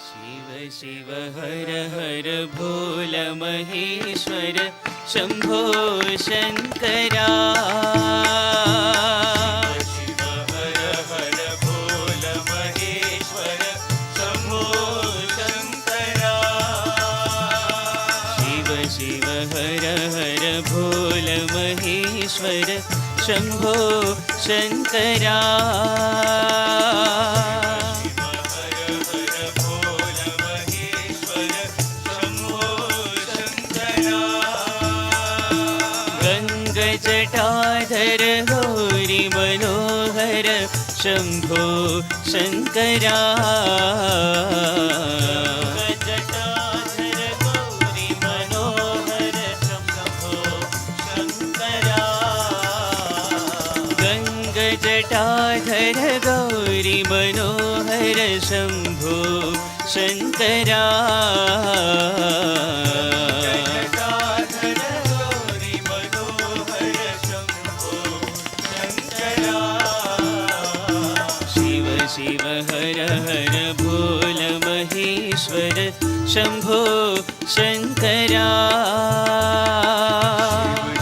शिव शिव हर हर भोल महेश्वर शंभो शंकरा। शिव हर हर भोल महेश्वर शंभो शंकरा। शिव शिव हर हर भोल महेश्वर शंभो शंकरा। जटाधर गौरी मनोहर शंभो शंकरा। जटाधर गौरी मनोहर शंभो शंकरा। गंग जटाधर गौरी मनोहर शंभो शंकरा। शिव हर हर भोल महेश्वर शंभो शंकरा।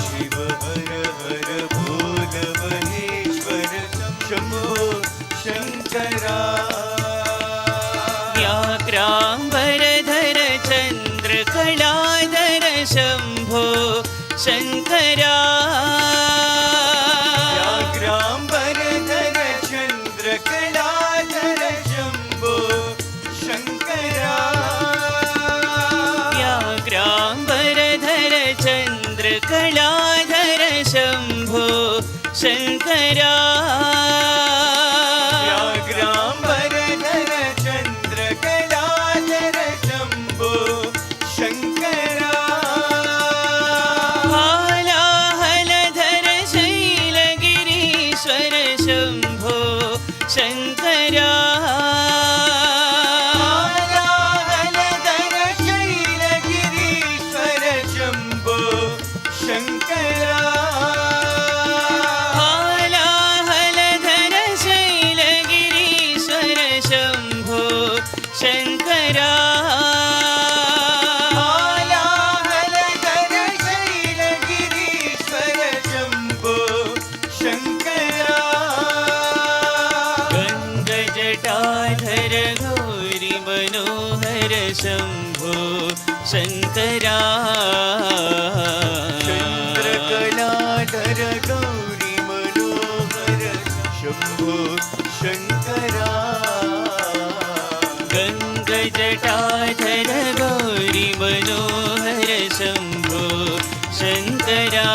शिव हर हर भोल महेश्वर शंभो शंकरा। व्याघ्रांबरधर चंद्रकलाधर शंभो शंकरा। कलाधर शंभो शंकरा। व्याघ्रांबरधर चंद्रकलाधर शंभो शंकरा। हालाहलधर शैलगिरीश्वर शंभो शंकरा। जटाधर गौरी मनोहर शंभो शंकरा। चंद्रकलाधर गौरी मनोहर शंभो शंकरा। गंग जटाधर गौरी मनोहर शंभो शंकरा।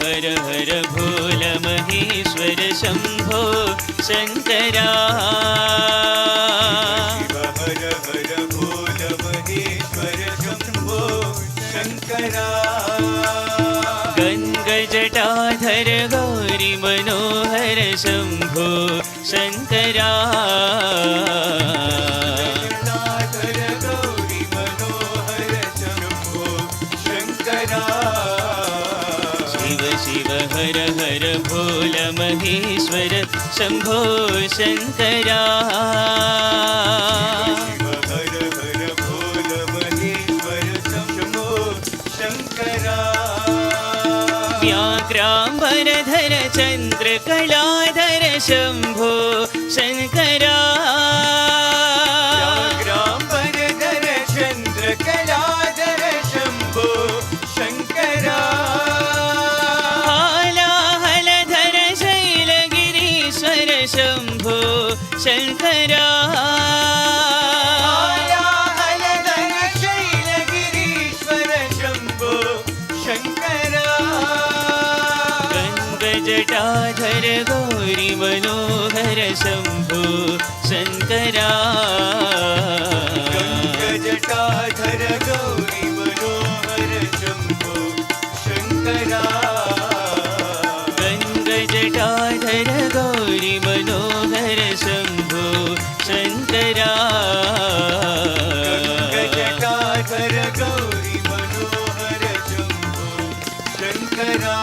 हर हर भोल महेश्वर शंभो शंकरा। शिव हर हर भोल महेश्वर शंभो शंकरा। गंग जटाधर गौरी मनोहर शंभो शंकरा। गौरी मनोहर शंभो शंकरा। शिव हर हर भोल महेश्वर शंभो शंकरा। शिव हर हर भोल महेश्वर शंभो शंकरा। व्याघ्रांबरधर चंद्रकलाधर शंभो शंकरा। व्याघ्रांबरधर चंद्रकलाधर शंभो शंकरा। शंभो शंकरा। हालाहलधर शैलगिरीश्वर शंभो शंकरा। गंग जटाधर गौरी मनोहर शंभो शंकरा। गंग जटाधर गौरी मनोहर शंभो शंकरा। गंग जटाधर गौरी मनोहर शंभो शंकरा। गंग जटाधर गौरी मनोहर शंभो शङ्करा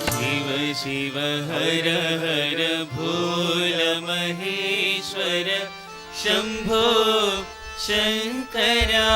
शिव शिव हर हर भोल महेश्वर शम्भो शङ्करा